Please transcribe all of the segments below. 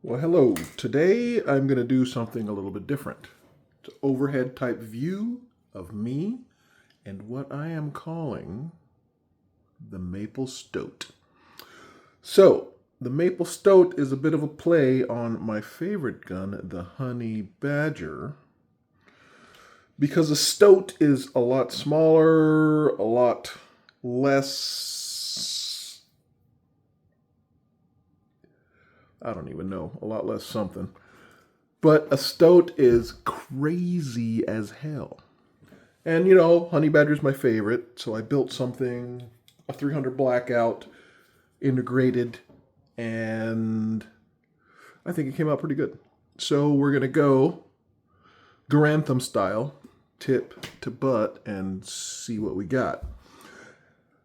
Well, hello. Today I'm going to do something a little bit different. It's an overhead type view of me and what I am calling the Maple Stoat. So, the Maple Stoat is a bit of a play on my favorite gun, the Honey Badger, because the Stoat is a lot smaller, a lot less, I don't even know, a lot less something. But a Stoat is crazy as hell. And you know, Honey Badger's my favorite, so I built something, a 300 Blackout, integrated, and I think it came out pretty good. So we're going to go Garand style, tip to butt, and see what we got.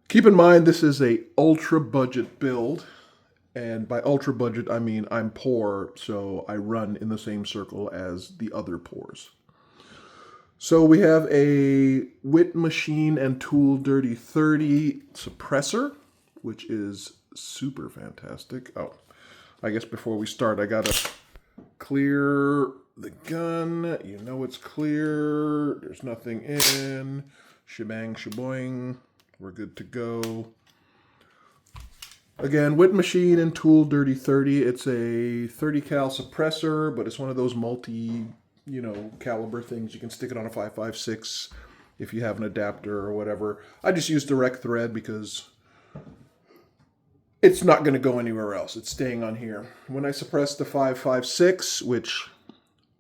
Keep in mind, this is a ultra budget build. And by ultra budget, I mean I'm poor, so I run in the same circle as the other poors. So we have a Wit Machine and Tool Dirty 30 suppressor, which is super fantastic. Oh, I guess before we start, I gotta clear the gun. You know it's clear. There's nothing in. Shebang, shaboing. We're good to go. Again, Wit Machine and Tool Dirty 30. It's a 30 cal suppressor, but it's one of those multi, caliber things. You can stick it on a 5.56 if you have an adapter or whatever. I just use direct thread because it's not going to go anywhere else. It's staying on here. When I suppress the 5.56, which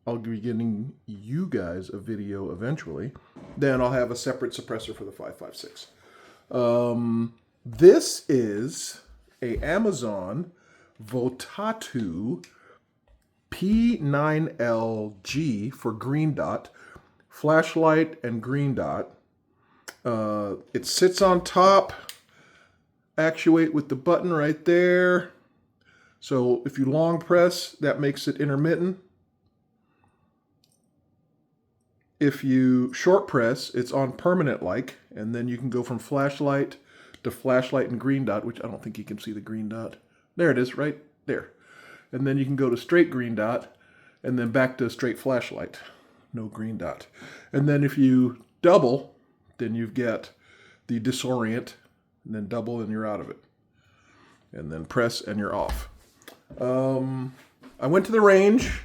I'll be getting you guys a video eventually, then I'll have a separate suppressor for the 5.56. This is a Amazon Votatu P9LG for green dot, flashlight and green dot. It sits on top, actuate with the button right there. So if you long press, that makes it intermittent. If you short press, it's on permanent like, and then you can go from flashlight to flashlight and green dot, which I don't think you can see the green dot. There it is, right there. And then you can go to straight green dot, and then back to straight flashlight. No green dot. And then if you double, then you get the disorient, and then double and you're out of it. And then press and you're off. I went to the range,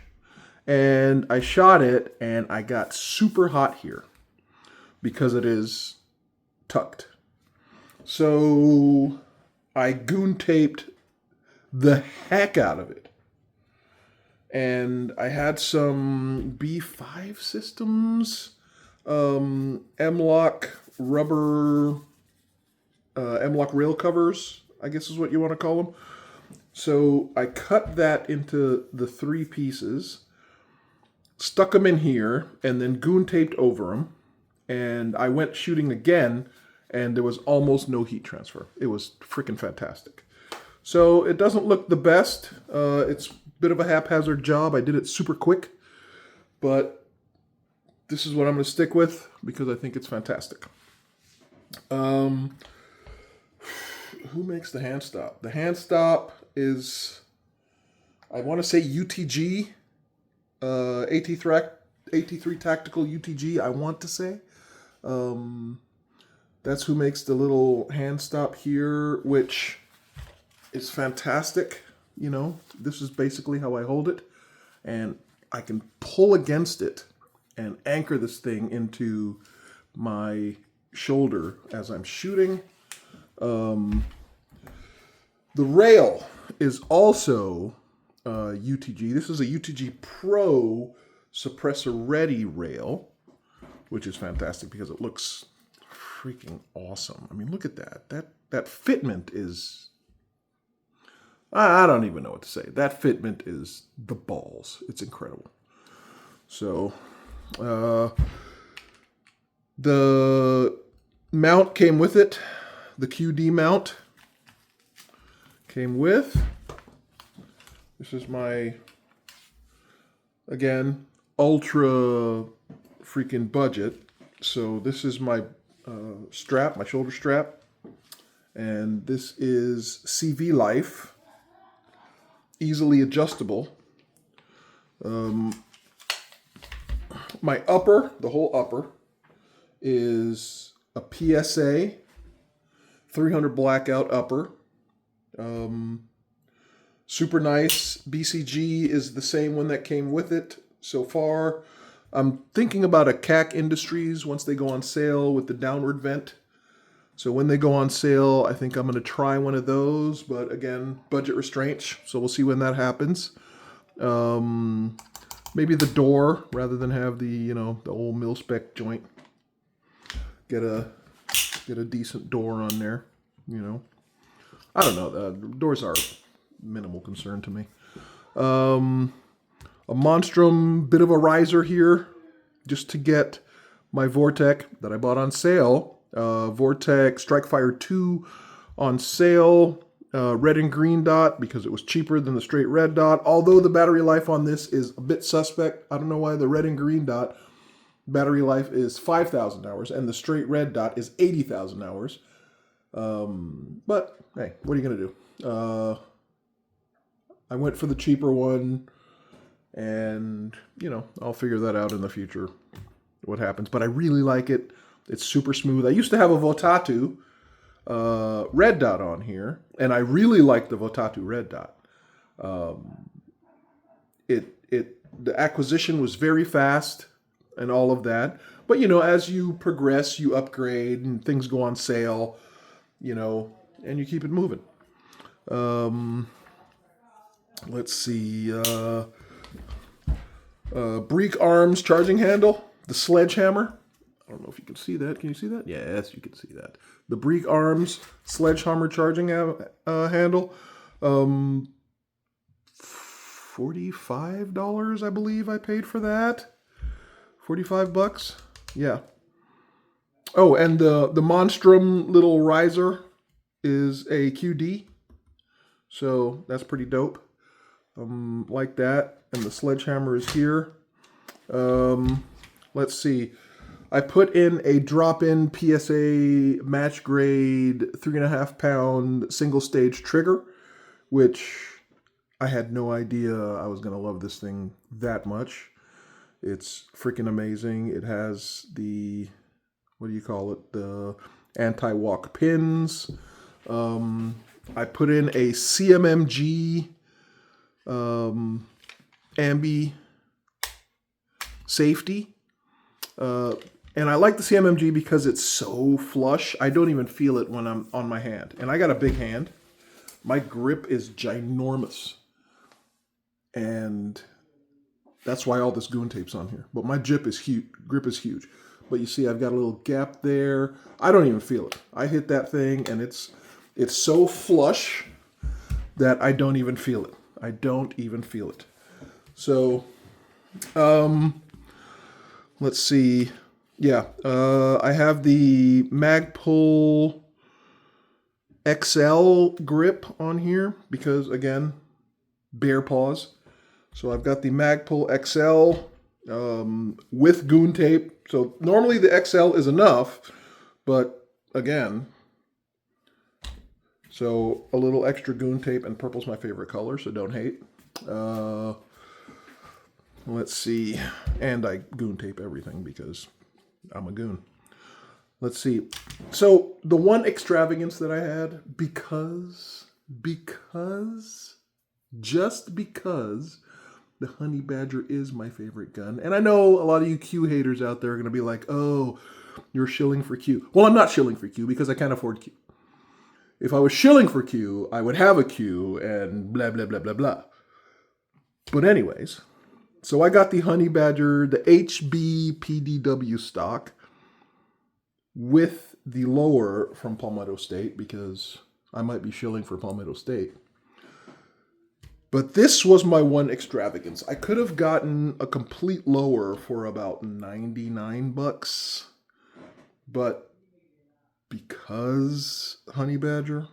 and I shot it, and I got super hot here because it is tucked. So I goon taped the heck out of it. And I had some B5 systems, M-Lock rubber, M-Lock rail covers, I guess is what you want to call them. So I cut that into the 3 pieces, stuck them in here, and then goon taped over them. And I went shooting again, and there was almost no heat transfer. It was freaking fantastic. So it doesn't look the best. It's a bit of a haphazard job. I did it super quick, but this is what I'm going to stick with because I think it's fantastic. Who makes the hand stop? The hand stop is, I want to say UTG, AT3 Tactical UTG, I want to say. That's who makes the little hand stop here, which is fantastic. You know, this is basically how I hold it. And I can pull against it and anchor this thing into my shoulder as I'm shooting. The rail is also UTG. This is a UTG Pro suppressor ready rail, which is fantastic because it looks freaking awesome. I mean, look at that. That fitment is, I don't even know what to say. That fitment is the balls. It's incredible. So, the mount came with it. The QD mount came with. This is my, again, ultra freaking budget. So this is my strap, my shoulder strap, and this is CV Life, easily adjustable. My upper, the whole upper, is a PSA 300 blackout upper. Super nice. BCG is the same one that came with it so far. I'm thinking about a CAC Industries once they go on sale with the downward vent. So when they go on sale, I think I'm going to try one of those. But again, budget restraints. So we'll see when that happens. Maybe the door rather than have the the old mil-spec joint. Get a decent door on there. I don't know. Doors are minimal concern to me. A Monstrum bit of a riser here, just to get my Vortec that I bought on sale. Vortec Strikefire 2 on sale. Red and green dot because it was cheaper than the straight red dot. Although the battery life on this is a bit suspect. I don't know why the red and green dot battery life is 5,000 hours and the straight red dot is 80,000 hours. But hey, what are you going to do? I went for the cheaper one, and I'll figure that out in the future, what happens. But I really like it. It's super smooth. I used to have a Votatu red dot on here, and I really like the Votatu red dot. The acquisition was very fast and all of that. But as you progress, you upgrade and things go on sale, and you keep it moving. Let's see. Breek Arms charging handle, the sledgehammer. I don't know if you can see that. Can you see that? Yes, you can see that. The Breek Arms sledgehammer charging handle. $45, I believe I paid for that. $45. Yeah. Oh, and the Monstrum little riser is a QD. So that's pretty dope. Like that. And the sledgehammer is here. Let's see. I put in a drop-in PSA match grade 3.5 pound single stage trigger, which I had no idea I was going to love this thing that much. It's freaking amazing. It has the, what do you call it? The anti-walk pins. I put in a CMMG ambi safety. And I like the CMMG because it's so flush. I don't even feel it when I'm on my hand. And I got a big hand. My grip is ginormous. And that's why all this goon tape's on here. But my grip is huge. But you see I've got a little gap there. I don't even feel it. I hit that thing and it's so flush that I don't even feel it. I don't even feel it. So, let's see. Yeah, I have the Magpul XL grip on here because, again, bare paws. So I've got the Magpul XL with goon tape. So normally the XL is enough, but again, so a little extra goon tape, and purple's my favorite color, so don't hate. Let's see. And I goon tape everything because I'm a goon. Let's see. So the one extravagance that I had, just because the Honey Badger is my favorite gun. And I know a lot of you Q haters out there are going to be like, oh, you're shilling for Q. Well, I'm not shilling for Q because I can't afford Q. If I was shilling for Q, I would have a Q and blah, blah, blah, blah, blah. But anyways, so I got the Honey Badger, the HB PDW stock with the lower from Palmetto State because I might be shilling for Palmetto State. But this was my one extravagance. I could have gotten a complete lower for about $99, but because Honey Badger,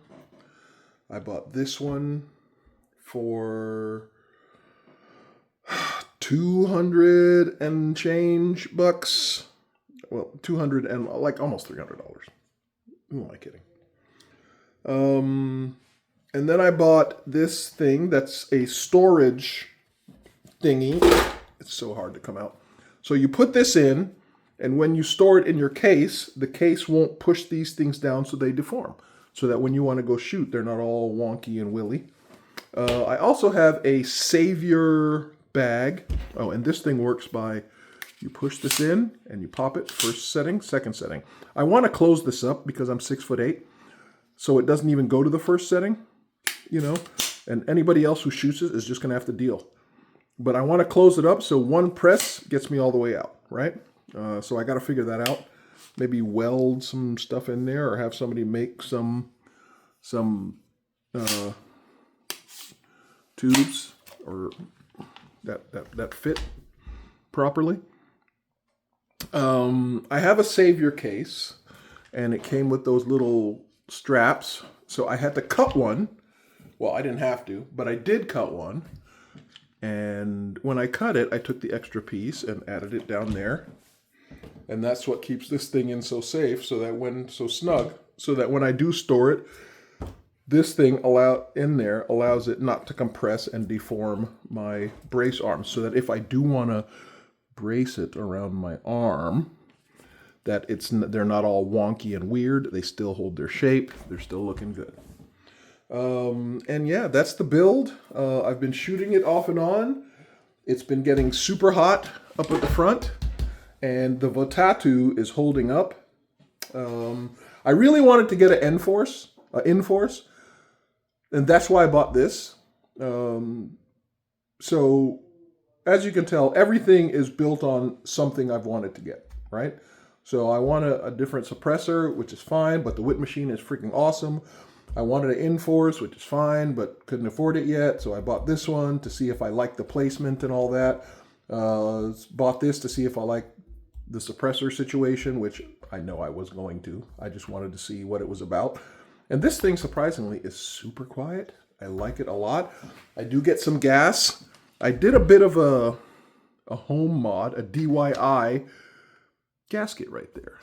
I bought this one for 200 and change bucks. Well, 200 and like almost $300. Who am I kidding? And then I bought this thing that's a storage thingy. It's so hard to come out. So you put this in, and when you store it in your case, the case won't push these things down so they deform. So that when you want to go shoot, they're not all wonky and willy. I also have a Savior bag. Oh, and this thing works by, you push this in and you pop it, first setting, second setting. I want to close this up because I'm 6'8", so it doesn't even go to the first setting, you know, and anybody else who shoots it is just going to have to deal. But I want to close it up so one press gets me all the way out, right? So I got to figure that out. Maybe weld some stuff in there or have somebody make some tubes or that fit properly. I have a Savior case, and it came with those little straps. So I had to cut one. Well, I didn't have to, but I did cut one. And when I cut it, I took the extra piece and added it down there. And that's what keeps this thing in so safe, so that when I do store it, this thing allows it not to compress and deform my brace arms, so that if I do want to brace it around my arm, that they're not all wonky and weird. They still hold their shape. They're still looking good. And yeah, that's the build. I've been shooting it off and on. It's been getting super hot up at the front, and the Votatu is holding up. I really wanted to get an N-Force, In-Force, and that's why I bought this. So as you can tell, everything is built on something I've wanted to get, right? So I want a different suppressor, which is fine, but the Whip Machine is freaking awesome. I wanted an In-Force, which is fine, but couldn't afford it yet, so I bought this one to see if I like the placement and all that. Bought this to see if I like the suppressor situation, which I know I was going to. I just wanted to see what it was about. And this thing, surprisingly, is super quiet. I like it a lot. I do get some gas. I did a bit of a home mod, a DIY gasket right there.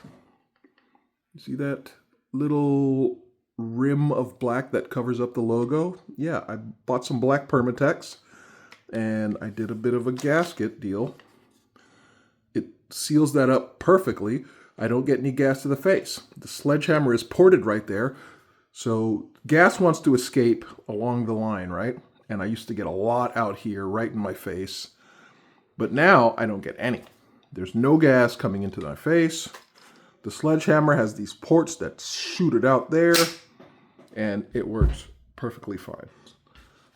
You see that little rim of black that covers up the logo? Yeah, I bought some black Permatex, and I did a bit of a gasket deal. It seals that up perfectly. I don't get any gas to the face. The sledgehammer is ported right there, so gas wants to escape along the line, right? And I used to get a lot out here right in my face, but now I don't get any. There's no gas coming into my face. The sledgehammer has these ports that shoot it out there, and it works perfectly fine.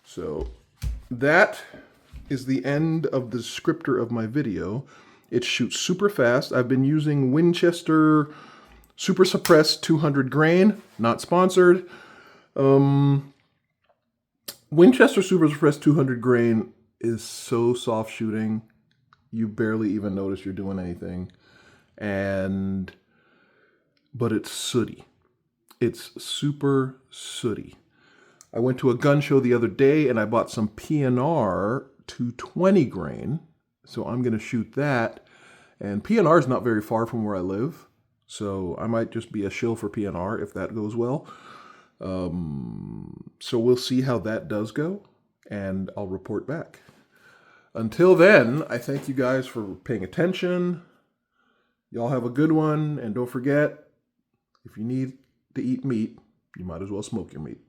So that is the end of the descriptor of my video. It shoots super fast. I've been using Winchester Super Suppressed 200 grain, not sponsored. Winchester Super Suppressed 200 grain is so soft shooting, you barely even notice you're doing anything. But it's sooty. It's super sooty. I went to a gun show the other day and I bought some PNR 220 grain. So I'm going to shoot that. And PNR is not very far from where I live. So I might just be a shill for PNR if that goes well. So we'll see how that does go, and I'll report back. Until then, I thank you guys for paying attention. Y'all have a good one, and don't forget, if you need to eat meat, you might as well smoke your meat.